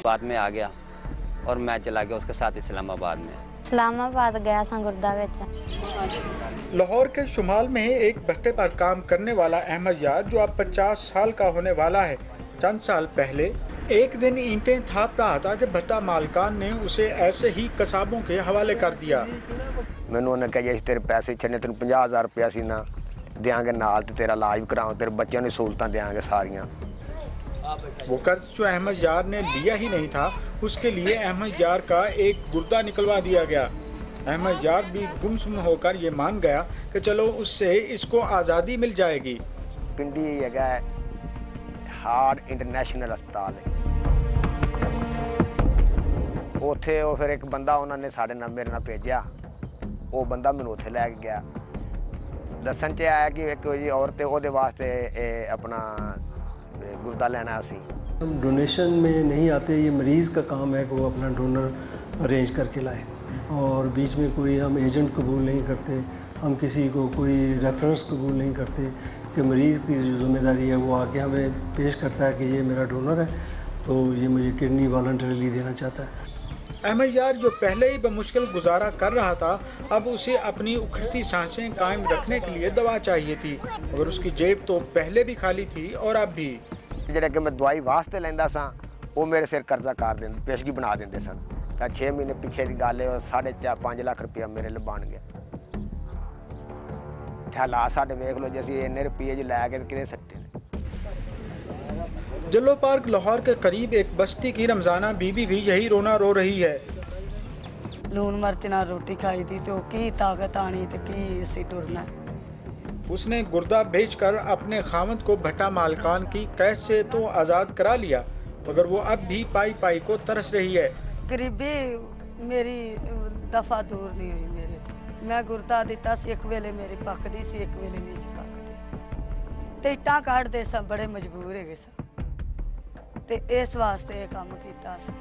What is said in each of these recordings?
बाद में आ गया और मैं चला गया उसके साथ इस्लामाबाद में। इस्लामाबाद गया सा गुर्दा विच। लाहौर के शुमाल में एक भट्टे पर काम करने वाला अहमद यार, जो अब 50 साल का होने वाला है, चंद साल पहले एक दिन ईंटें थाप रहा था कि भट्टा मालकान ने उसे ऐसे ही कसाबों के हवाले कर दिया। मैंने उन्हें कहा जी तेरे पैसे छड़ने, तेन 50,000 रुपया सी ना देंगे, नाल ते तेरा इलाज भी कराओ, तेरे बच्चों ने सहूलतां देंगे सारियां। वो कर्ज जो अहमद यार ने लिया ही नहीं था, उसके लिए अहमद यार का एक गुर्दा निकलवा दिया गया। अहमद यार भी गुमसुम होकर ये मान गया कि चलो उससे इसको आज़ादी मिल जाएगी। पिंडी है हार्ट इंटरनेशनल अस्पताल है, उत्थे वो फिर एक बंदा उन्होंने साढ़े नाल मेरे नाल भेजा, वो बंदा मैनूं उत्थे लै गया। दस्सन च आया कि एक कोई औरत ਉਹਦੇ वास्ते अपना गुर्दा लेना सी। हम डोनेशन में नहीं आते, ये मरीज़ का काम है कि वो अपना डोनर अरेंज करके लाए, और बीच में कोई हम एजेंट कबूल नहीं करते, हम किसी को कोई रेफरेंस कबूल नहीं करते कि मरीज़ की जो ज़िम्मेदारी है वो आके हमें पेश करता है कि ये मेरा डोनर है, तो ये मुझे किडनी वॉलंटरीली देना चाहता है। अहमद यार जो पहले ही बमुश्किल गुजारा कर रहा था, अब उसे अपनी उखड़ती सांसें कायम रखने के लिए दवा चाहिए थी, मगर उसकी जेब तो पहले भी खाली थी और अब भी। ਜਿਹੜੇ ਕਿ ਮੈਂ ਦਵਾਈ ਵਾਸਤੇ ਲੈਂਦਾ ਸਾਂ ਉਹ ਮੇਰੇ ਸਿਰ ਕਰਜ਼ਾ ਕਰ ਦਿੰਦੇ, ਪੇਸ਼ਗੀ ਬਣਾ ਦਿੰਦੇ ਸਨ। ਤਾਂ 6 ਮਹੀਨੇ ਪਿੱਛੇ ਦੀ ਗੱਲ ਹੈ, 4.5 ਲੱਖ ਰੁਪਇਆ ਮੇਰੇ ਲਈ ਬਣ ਗਿਆ। ਹਾਲਾਤ ਸਾਡੇ ਵੇਖ ਲਓ, ਜੇ ਅਸੀਂ ਇੰਨੇ ਰੁਪਏ ਜ ਲੈ ਕੇ ਕਿਹੜੇ ਸੱਟੇ ਨੇ। जल्लो पार्क लाहौर के करीब एक बस्ती की रमजाना बीबी भी यही रोना रो रही है। लून मिर्च नाल रोटी खाई थी तो की ताकत आनी तो की असी टुरना। उसने गुर्दा बेचकर अपने खामद को भट्टा मालकान की कैद से तो आज़ाद करा लिया, मगर वो अब भी पाई पाई को तरस रही है। गरीबी मेरी दफा दूर नहीं हुई मेरे तो। मैं गुर्दा दिता सी, एक वेले मेरी पकदी सी, एक वेले नहीं सी पकदी, ते इट्टां काढ़दे सा, बड़े मजबूर है सा, ते इस वास्ते ये काम कीता सी।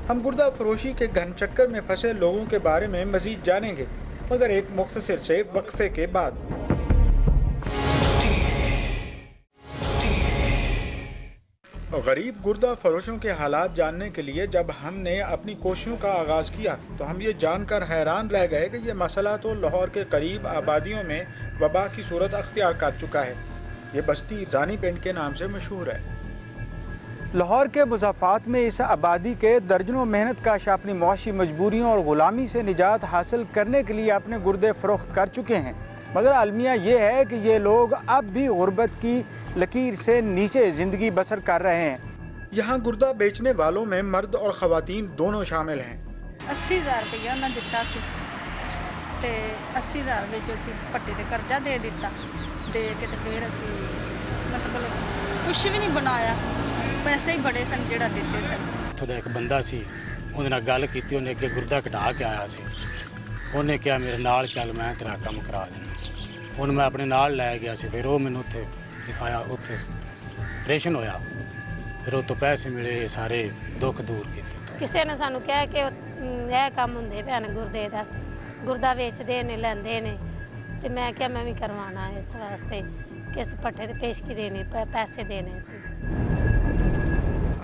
हम गुर्दा फरोशी के घन चक्कर में फंसे लोगों के बारे में मजीद जानेंगे, मगर एक मुख्तसर से वक्फे के बाद। गरीब गुर्दा फरोशों के हालात जानने के लिए जब हमने अपनी कोशिशों का आगाज़ किया तो हम ये जानकर हैरान रह गए कि ये मसला तो लाहौर के करीब आबादियों में वबा की सूरत अख्तियार कर चुका है। ये बस्ती रानी पिंड के नाम से मशहूर है। लाहौर के मुज़ाफ़ात में इस आबादी के दर्जनों मेहनत काश अपनी मुआशी मजबूरियों और ग़ुलामी से निजात हासिल करने के लिए अपने गुर्दे फ़रोख्त कर चुके हैं, मगर अलमिया ये है कि ये लोग अब भी गुर्बत की लकीर से नीचे ज़िंदगी बसर कर रहे हैं। यहाँ गुर्दा बेचने वालों में मर्द और ख़वातीन दोनों शामिल हैं। 80,000 रुपया उन्हें दिता सी, ते 80,000 विच असीं भट्टे ते कर्जा दे दिता, दे के ते फिर असीं मतलब कुछ भी नहीं बनाया, पैसे ही बड़े सन जिहड़ा दिते सन। उत्थों दा एक बंदा सी, उहदे नाल गल कीती, उहने अगे गुर्दा कटा के आया सी, उन्हें कहा मेरे नाल चल मैं तेरा काम करा देना। ਹੁਣ मैं अपने नाल लै गया सी, फिर वो मैनू उत्थे दिखाया, उत्थे ऑपरेशन होया, फिर वो तो पैसे मिले, सारे दुख दूर किए। किसी ने सानू कहा कि यह काम होंदे पे ने गुर्दे दा, गुर्दा बेचदे ने लैंदे ने, ते मैं क्या मैं भी करवाना इस वास्ते कि इस पट्ठे ते पेशगी देने, पैसे देने सी।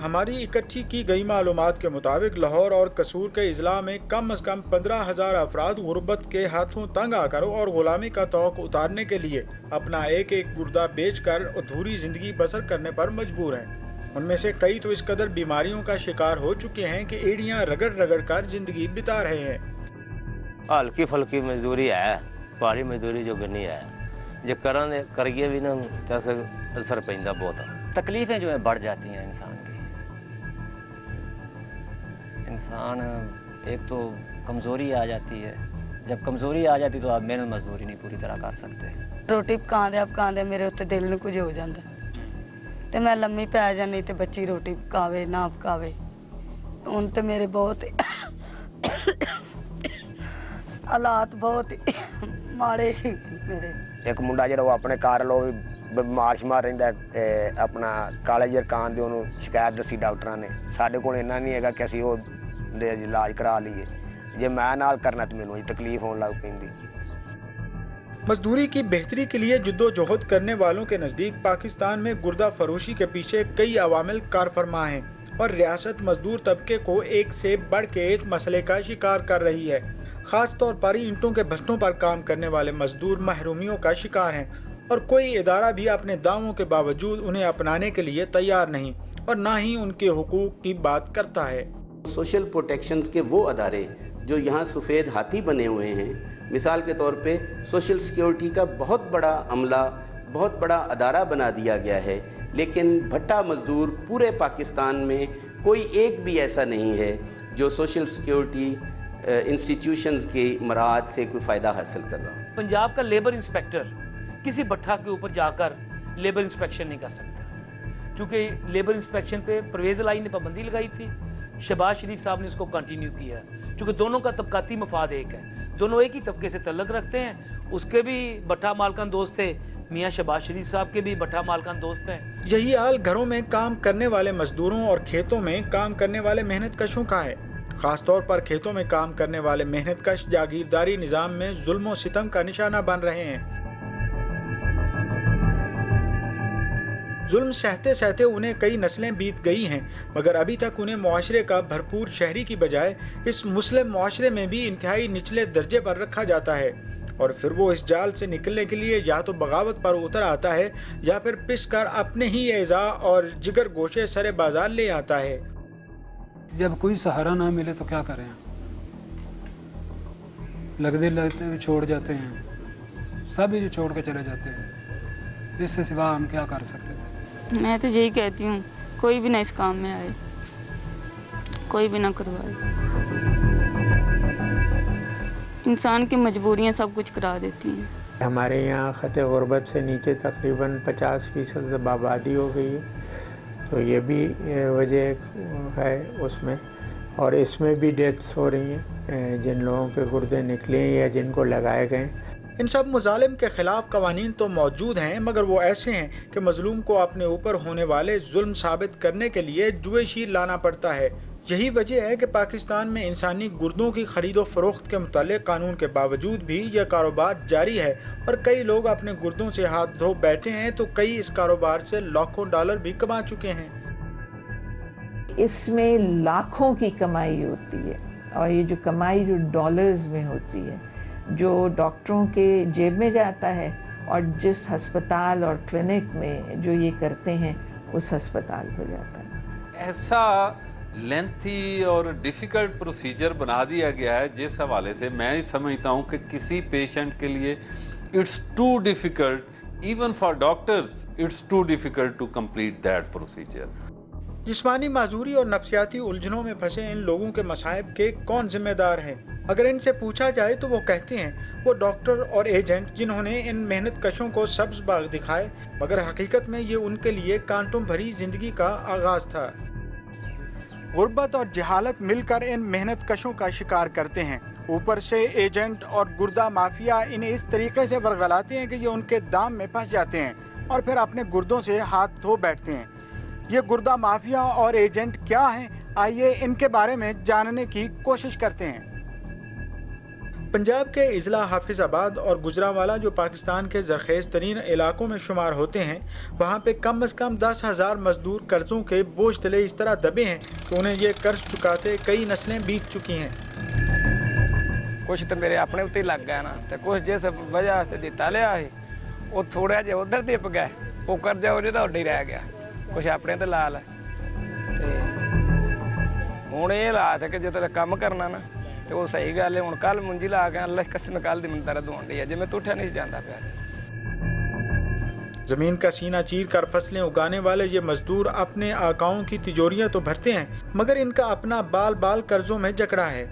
हमारी इकट्ठी की गई मालूमात के मुताबिक लाहौर और कसूर के अजला में कम अज़ कम 15,000 अफराद गुर्बत के हाथों तंग आकर और ग़ुलामी का तौक उतारने के लिए अपना एक एक गुर्दा बेचकर अधूरी ज़िंदगी बसर करने पर मजबूर हैं। उनमें से कई तो इस कदर बीमारियों का शिकार हो चुके हैं कि एड़ियाँ रगड़ रगड़ कर ज़िंदगी बिता रहे हैं। हल्की फुल्की मजदूरी है, भारी मजदूरी जो करनी है, जो करिए भी ना असर पैंदा बहुत। तकलीफ़ें जो है बढ़ जाती हैं इंसान की। इंसान एक तो कमज़ोरी आ जाती है, जब कमज़ोरी आ जाती तो आप मेहनत मजदूरी नहीं पूरी तरह कर सकते। रोटी पकांदे मेरे उत्ते दिल नूं कुछ हो जाता, तो मैं लम्मी पै जानी तो बच्ची रोटी पकावे ना पकावे। हुण तो मेरे बहुत हालात बहुत माड़े मेरे। एक मुंडा जो अपने घर लो बीमार शमार रहिंदा, अपना काले जरकान दे उन्होंने शिकायत दसी डॉक्टरां ने, साडे कोल इन्ना नहीं है कि असीं ओह इलाज करा लीए, जे मैं नाल करना तो मैनूं तकलीफ होने लग पैंदी। मजदूरी की बेहतरी के लिए जद्दोजहद करने वालों के नज़दीक पाकिस्तान में गुर्दा फरोशी के पीछे कई अवामिल कार फरमा हैं। और रियासत मजदूर तबके को एक से बढ़ के एक मसले का शिकार कर रही है। खास तौर पर ईंटों के भट्टों पर काम करने वाले मजदूर महरूमियों का शिकार हैं और कोई इदारा भी अपने दावों के बावजूद उन्हें अपनाने के लिए तैयार नहीं और ना ही उनके हुकूक की बात करता है। सोशल प्रोटेक्शंस के वो अदारे जो यहाँ सफ़ेद हाथी बने हुए हैं, मिसाल के तौर पे सोशल सिक्योरिटी का बहुत बड़ा अमला, बहुत बड़ा अदारा बना दिया गया है, लेकिन भट्टा मजदूर पूरे पाकिस्तान में कोई एक भी ऐसा नहीं है जो सोशल सिक्योरिटी इंस्टीट्यूशंस के मराद से कोई फ़ायदा हासिल कर रहा हो। पंजाब का लेबर इंस्पेक्टर किसी भट्टा के ऊपर जाकर लेबर इंस्पेक्शन नहीं कर सकता, क्योंकि लेबर इंस्पेक्शन पे परवेज़ इलाही ने पाबंदी लगाई थी, शहबाज शरीफ साहब ने उसको कंटिन्यू किया, क्योंकि दोनों का तबकाती मफाद एक है, दोनों एक ही तबके से तल्लक रखते हैं। उसके भी भट्टा मालकान दोस्त थे, मियाँ शहबाज शरीफ साहब के भी भट्टा मालकान दोस्त हैं। यही हाल घरों में काम करने वाले मजदूरों और खेतों में काम करने वाले मेहनत कशों का है। खास तौर पर खेतों में काम करने वाले मेहनत कश जागीरदारी निज़ाम में जुल्म और सितम का निशाना बन रहे हैं। जुल्म सहते सहते उन्हें कई नस्लें बीत गई हैं, मगर अभी तक उन्हें मुआशरे का भरपूर शहरी की बजाय इस मुस्लिम मुआशरे में भी इंतहाई निचले दर्जे पर रखा जाता है और फिर वो इस जाल से निकलने के लिए या तो बगावत पर उतर आता है या फिर पिस कर अपने ही एज़ा और जिगर गोशे सरे बाजार ले आता है। जब कोई सहारा ना मिले तो क्या करें, लगते लगते भी छोड़ जाते हैं, सभी जो छोड़ के चले जाते हैं, इससे सिवा हम क्या कर सकते थे। मैं तो यही कहती हूँ, कोई भी ना इस काम में आए, कोई भी ना करवाए। इंसान की मजबूरियाँ सब कुछ करा देती हैं। हमारे यहाँ खत गुरबत से नीचे तकरीबन 50% आबादी हो गई है, तो ये भी वजह है उसमें, और इसमें भी डेथ्स हो रही हैं जिन लोगों के गुर्दे निकले हैं या जिनको लगाए गए। इन सब मुजालिम के खिलाफ कवानीन तो मौजूद हैं, मगर वो ऐसे हैं कि मजलूम को अपने ऊपर होने वाले जुल्म साबित करने के लिए जुए शीर लाना पड़ता है। यही वजह है कि पाकिस्तान में इंसानी गुर्दों की खरीदो फरोख्त के मुतालिक कानून के बावजूद भी यह कारोबार जारी है और कई लोग अपने गुर्दों से हाथ धो बैठे हैं, तो कई इस कारोबार से लाखों डॉलर भी कमा चुके हैं। इसमें लाखों की कमाई होती है और ये जो कमाई जो डॉलर्स में होती है, जो डॉक्टरों के जेब में जाता है और जिस हस्पताल और क्लिनिक में जो ये करते हैं उस हस्पताल हो जाता है। ऐसा लेंथी और डिफ़िकल्ट प्रोसीजर बना दिया गया है जिस हवाले से मैं समझता हूँ कि किसी पेशेंट के लिए it's too difficult, even for doctors it's too difficult to complete that procedure. जिस्मानी माजूरी और नफ्सियाती उलझनों में फंसे इन लोगों के मसाइब के कौन जिम्मेदार है? अगर इनसे पूछा जाए तो वो कहते हैं वो डॉक्टर और एजेंट जिन्होंने इन मेहनत कशों को सब्ज बाग दिखाए, मगर हकीकत में ये उनके लिए कांटों भरी जिंदगी का आगाज था। गुर्बत और जहालत मिलकर इन मेहनत कशों का शिकार करते हैं। ऊपर से एजेंट और गुर्दा माफिया इन्हें इस तरीके से वरगलाते हैं कि ये उनके दाम में फंस जाते हैं और फिर अपने गुर्दों से हाथ धो बैठते हैं। ये गुर्दा माफिया और एजेंट क्या हैं? आइए इनके बारे में जानने की कोशिश करते हैं। पंजाब के इजला हाफिजाबाद और गुजरांवाला जो पाकिस्तान के ज़रखेज़ तरीन इलाकों में शुमार होते हैं, वहाँ पे कम से कम 10,000 मजदूर कर्जों के बोझ तले इस तरह दबे हैं कि उन्हें ये कर्ज चुकाते कई नस्लें बीत चुकी हैं। कुछ तो मेरे अपने उत्ते लग गया ना, तो कुछ जिस वजह से दिता लिया है वो थोड़ा जिहा उधर दिप गया, वो कर्जा हो जाता उड्डे रह गया, कुछ अपने तो ला ला। हुण ये हालात है कि जो काम करना ना तो वो सही गल है। हुण कल मुंजी ला के अल्लाह कसम कल दी मैनूं दर्द होण दी है, जिवें तुठा नहीं जांदा पिया। जमीन का सीना चीर कर फसलें उगाने वाले ये मजदूर अपने आकाओं की तिजोरियां तो भरते हैं, मगर इनका अपना बाल बाल कर्जों में जकड़ा है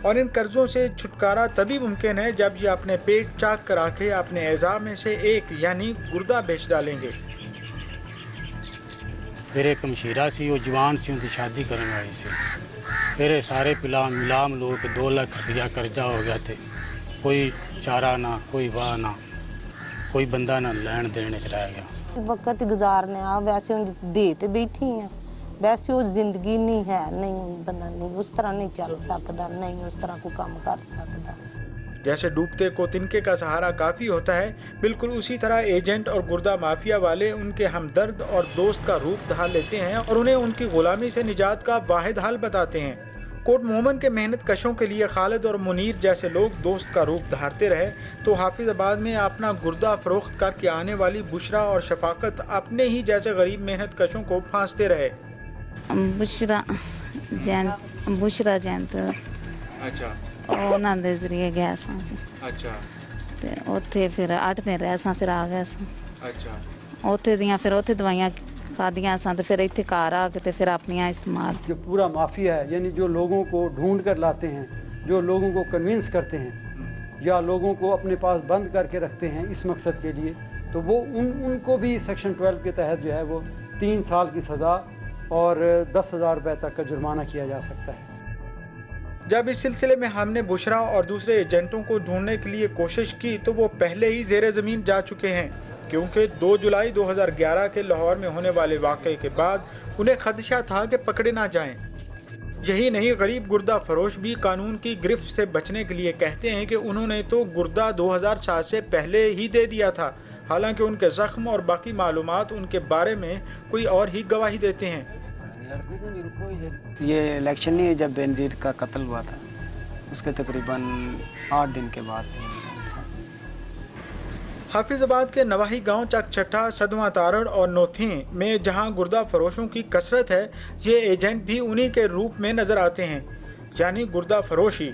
और इन कर्जों से छुटकारा तभी मुमकिन है जब ये अपने पेट चाक करा के अपने एज़ा में से एक यानी गुर्दा बेच डालेंगे। फिर एक मशीरा सी, वो जवान सी, उनकी शादी करने वाली सी, फिर सारे मिलाम लोग 2 लाख रुपया कर्जा हो गया थे, कोई चारा ना, कोई वाह ना, कोई बंदा ना लैन देने च रह गया। वक्त गुजारने आ, वैसे उन दे ते बैठी हैं, वैसे वो जिंदगी नहीं है, नहीं बंदा नहीं उस तरह नहीं चल सकता, नहीं उस तरह को काम कर सकता। जैसे डूबते को तिनके का सहारा काफ़ी होता है, बिल्कुल उसी तरह एजेंट और गुर्दा माफिया वाले उनके हमदर्द और दोस्त का रूप धार लेते हैं और उन्हें उनकी गुलामी से निजात का वाहिद हल बताते हैं। कोट मोमन के मेहनत कशों के लिए खालिद और मुनीर जैसे लोग दोस्त का रूप धारते रहे तो हाफिजाबाद में अपना गुर्दा फरोख्त करके आने वाली बुशरा और शफाकत अपने ही जैसे गरीब मेहनत कशों को फांसते रहे। बुशरा जयंत अच्छा ਉਹਨਾਂ ਦੇ ਜ਼ਰੀਏ ਗਿਆ ਸਾਂ ਅਸੀਂ। ਅੱਛਾ ਤੇ ਉੱਥੇ ਫਿਰ 8 ਦਿਨ ਰਹਿ ਸਾਂ, ਫਿਰ ਆ ਗਏ ਸਾਂ। अच्छा ਉੱਥੇ ਦੀਆਂ ਫਿਰ ਉੱਥੇ ਦਵਾਈਆਂ खादियाँ सा तो फिर इतने घर आ के फिर अपनियाँ इस्तेमाल। जो पूरा माफिया है, यानी जो लोगों को ढूंढ कर लाते हैं, जो लोगों को कन्विंस करते हैं या लोगों को अपने पास बंद करके रखते हैं इस मकसद के लिए, तो वो उनको भी सेक्शन 12 के तहत जो है वो 3 साल की सज़ा और 10,000 रुपये तक का जुर्माना किया जा सकता है। जब इस सिलसिले में हमने बुशरा और दूसरे एजेंटों को ढूंढने के लिए कोशिश की तो वो पहले ही ज़ेरे ज़मीन जा चुके हैं, क्योंकि 2 जुलाई 2011 के लाहौर में होने वाले वाक़े के बाद उन्हें खदशा था कि पकड़े ना जाएं। यही नहीं, गरीब गुर्दा फरोश भी कानून की गिरफ्त से बचने के लिए कहते हैं कि उन्होंने तो गुर्दा 2007 से पहले ही दे दिया था, हालांकि उनके ज़ख्म और बाकी मालूमात उनके बारे में कोई और ही गवाही देते हैं। ये इलेक्शन नहीं है, जब बेनज़ीर का कत्ल हुआ था उसके तकरीबन 8 दिन के बाद। हाफिजाबाद के नवाही गांव चकचट्टा, सदमा तारड़ और नोथी में जहां गुर्दा फरोशों की कसरत है, ये एजेंट भी उन्हीं के रूप में नजर आते हैं। यानी गुर्दा फरोशी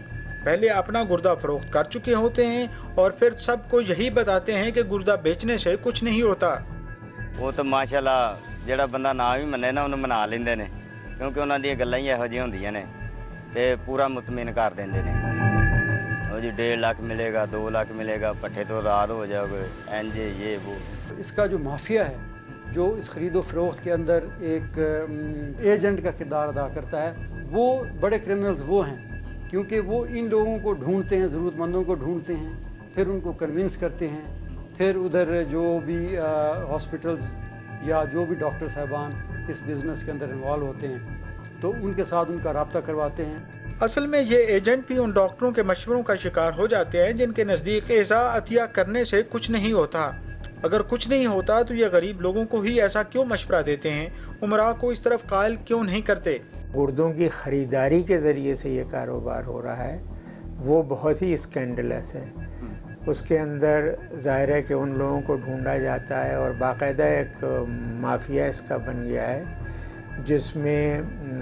पहले अपना गुर्दा फरोख्त कर चुके होते हैं और फिर सबको यही बताते हैं कि गुर्दा बेचने से कुछ नहीं होता। वो तो माशाल्लाह ਜਿਹੜਾ ਬੰਦਾ ਨਾ ਵੀ ਮੰਨੇ ਨਾ ਉਹਨੂੰ ਮਨਾ ਲੈਂਦੇ ਨੇ, ਕਿਉਂਕਿ ਉਹਨਾਂ ਦੀਆਂ ਗੱਲਾਂ ਹੀ ਇਹੋ ਜਿਹੀਆਂ ਹੁੰਦੀਆਂ ਨੇ ਤੇ ਪੂਰਾ ਮੁਤਮਿਨ ਕਰ ਦਿੰਦੇ ਨੇ। ਉਹ ਜੀ 1.5 लाख मिलेगा, 2 लाख मिलेगा, पट्टे तो रात हो जाओगे, एंजे ये वो। इसका जो माफिया है, जो इस ख़रीदो फरोख्त के अंदर एक एजेंट का किरदार अदा करता है, वो बड़े क्रिमिनल्स वो हैं, क्योंकि वो इन लोगों को ढूंढते हैं, ज़रूरतमंदों को ढूंढते हैं, फिर उनको कन्विंस करते हैं, फिर उधर जो भी हॉस्पिटल्स या जो भी डॉक्टर साहबान इस बिज़नेस के अंदर इन्वॉल्व होते हैं तो उनके साथ उनका रब्ता करवाते हैं। असल में ये एजेंट भी उन डॉक्टरों के मशवरों का शिकार हो जाते हैं जिनके नज़दीक एज़ा अतिया करने से कुछ नहीं होता। अगर कुछ नहीं होता तो ये गरीब लोगों को ही ऐसा क्यों मशवरा देते हैं, उमरा को इस तरफ कायल क्यों नहीं करते। गुर्दों की ख़रीदारी के ज़रिए से ये कारोबार हो रहा है, वो बहुत ही स्कैंडलस है। उसके अंदर ज़ाहिर है कि उन लोगों को ढूंढा जाता है और बाकायदा एक माफिया इसका बन गया है, जिसमें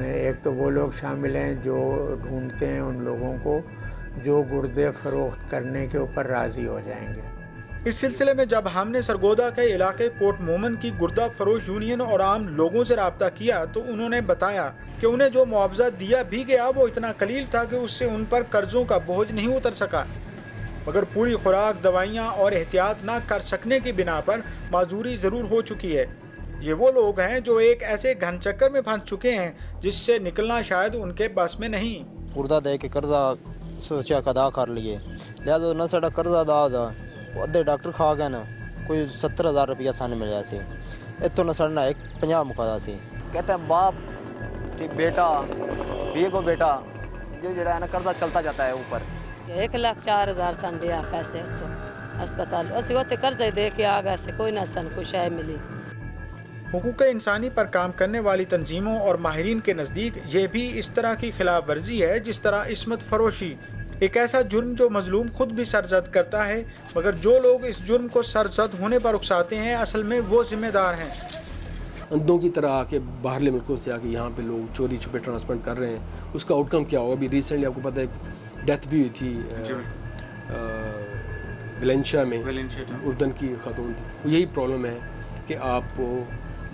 एक तो वो लोग शामिल हैं जो ढूंढते हैं उन लोगों को जो गुर्दे फरोख्त करने के ऊपर राज़ी हो जाएंगे। इस सिलसिले में जब हमने सरगोदा के इलाके कोट मोमन की गुर्दा फरोश यूनियन और आम लोगों से रब्ता किया तो उन्होंने बताया कि उन्हें जो मुआवजा दिया भी गया वो इतना कलील था कि उससे उन पर कर्जों का बोझ नहीं उतर सका, मगर पूरी खुराक, दवाइयाँ और एहतियात न कर सकने की बिना पर माजूरी ज़रूर हो चुकी है। ये वो लोग हैं जो एक ऐसे घन चक्कर में फंस चुके हैं जिससे निकलना शायद उनके बस में नहीं। गुर्दा दे के कर्जा सोचा अदा कर लिए, लिहाजा ना साडा कर्जा अदा होता, अद्धे डॉक्टर खा गए ना, कोई 70,000 रुपया सानू मिलया सी, इतों ना साडा एक 50 मुकादा सी। कहते हैं बाप ठीक बेटा भी को बेटा जो जड़ा है ना कर्जा चलता जाता है ऊपर। 1,04,000 सन दिया पैसे तो अस्पताल असी उत्ते कर्जा दे के आ गए से कोई ना सन कुछ है मिली। हुकूक इंसानी पर काम करने वाली तंजीमों और माहिरीन के नज़दीक ये भी इस तरह की खिलाफ वर्जी है जिस तरह इस्मत फरोशी, एक ऐसा जुर्म जो मजलूम खुद भी सरजद करता है, मगर जो लोग इस जुर्म को सरजद होने पर उकसाते हैं असल में वो जिम्मेदार हैं। अंधों की तरह आके बाहरले मुल्कों से आके यहाँ पे लोग चोरी छुपे ट्रांसप्लांट कर रहे हैं, उसका आउटकम क्या होगा। अभी रिसेंटली आपको पता है डेथ भी हुई थी वेलेंशिया में, उर्दन की खातून थी। यही प्रॉब्लम है कि आप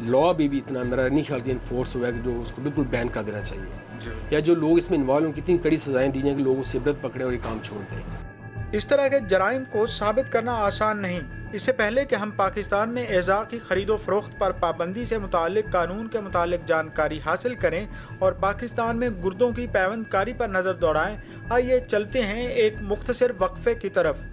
लॉ भी इतना मेरा नहीं ख्याल कि इन्फोर्स हुआ है कि जो उसको बिल्कुल बैन कर देना चाहिए, या जो लोग इसमें इन्वॉल्व हैं कितनी कड़ी सजाएं दी जाएं कि लोग उससे इबरत पकड़े और ये काम छोड़ दें। इस तरह के जराइम को साबित करना आसान नहीं। इससे पहले कि हम पाकिस्तान में एज़ा की खरीदो फरोख्त पर पाबंदी से मुतालिक कानून के मुतालिक जानकारी हासिल करें और पाकिस्तान में गुर्दों की पैवंदकारी पर नज़र दौड़ाएं, आइए चलते हैं एक मुख्तसर वक्फे की तरफ।